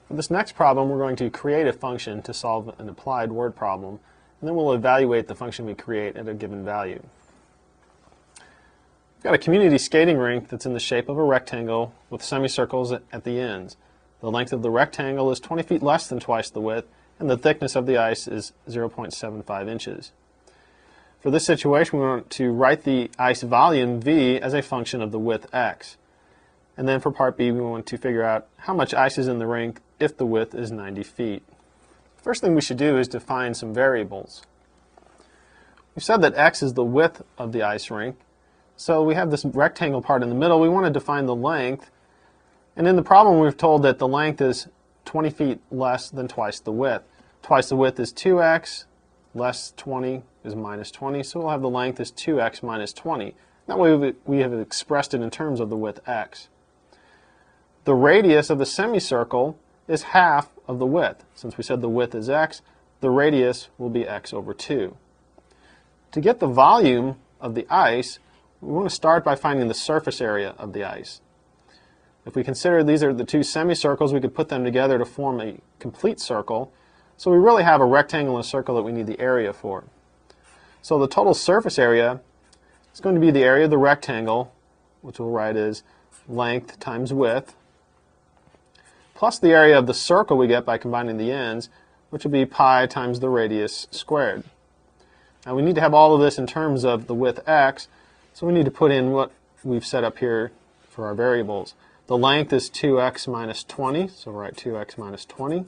For this next problem, we're going to create a function to solve an applied word problem, and then we'll evaluate the function we create at a given value. We've got a community skating rink that's in the shape of a rectangle with semicircles at the ends. The length of the rectangle is 20 feet less than twice the width, and the thickness of the ice is 0.75 inches. For this situation, we want to write the ice volume V as a function of the width x. And then for part B, we want to figure out how much ice is in the rink if the width is 90 feet. First thing we should do is define some variables. We've said that x is the width of the ice rink, so we have this rectangle part in the middle. We want to define the length, and in the problem we've told that the length is 20 feet less than twice the width. Twice the width is 2x, less 20 is minus 20, so we'll have the length is 2x minus 20. That way we have expressed it in terms of the width x. The radius of the semicircle is half of the width. Since we said the width is x, the radius will be x over 2. To get the volume of the ice, we want to start by finding the surface area of the ice. If we consider these are the two semicircles, we could put them together to form a complete circle. So we really have a rectangle and a circle that we need the area for. So the total surface area is going to be the area of the rectangle, which we'll write as length times width, plus the area of the circle we get by combining the ends, which will be pi times the radius squared. Now we need to have all of this in terms of the width x, so we need to put in what we've set up here for our variables. The length is 2x minus 20, so we'll write 2x minus 20.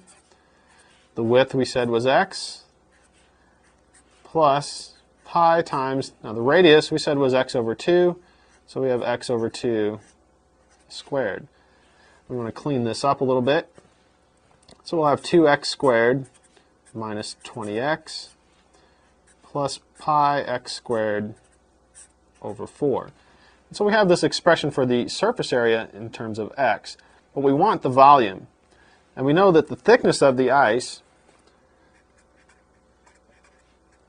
The width we said was x, plus pi times, now the radius we said was x over 2, so we have x over 2 squared. We want to clean this up a little bit. So we'll have 2x squared minus 20x plus pi x squared over 4. And so we have this expression for the surface area in terms of x, but we want the volume. And we know that the thickness of the ice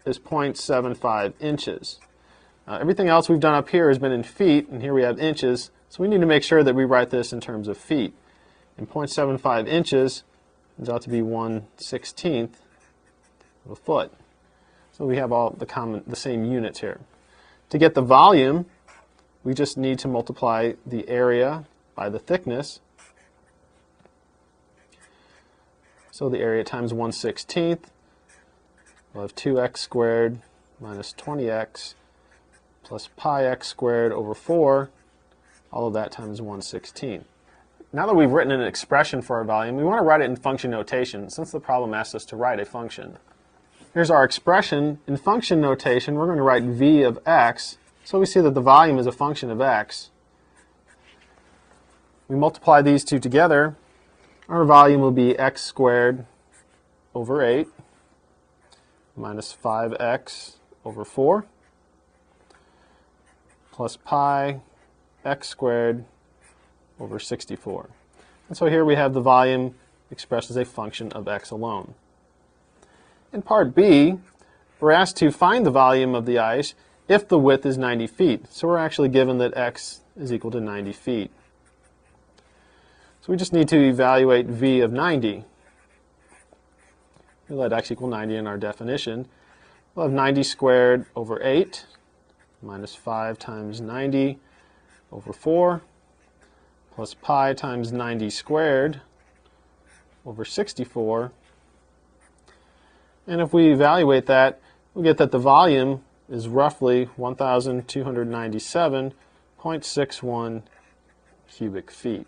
is 0.75 inches. Everything else we've done up here has been in feet, and here we have inches, so we need to make sure that we write this in terms of feet. And 0.75 inches turns out to be 1/16 of a foot. So we have all the same units here. To get the volume, we just need to multiply the area by the thickness. So the area times 1/16, we'll have 2x squared minus 20x plus pi x squared over 4, all of that times 1/16. Now that we've written an expression for our volume, we want to write it in function notation, since the problem asks us to write a function. Here's our expression. In function notation, we're going to write v of x, so we see that the volume is a function of x. We multiply these two together, our volume will be x squared over 8 minus 5x over 4 plus pi x squared over 64. And so here we have the volume expressed as a function of x alone. In part B, we're asked to find the volume of the ice if the width is 90 feet. So we're actually given that x is equal to 90 feet. So we just need to evaluate v of 90. We let x equal 90 in our definition. We'll have 90 squared over 8 minus 5 times 90 over 4 plus pi times 90 squared over 64. And if we evaluate that, we get that the volume is roughly 1,297.61 cubic feet.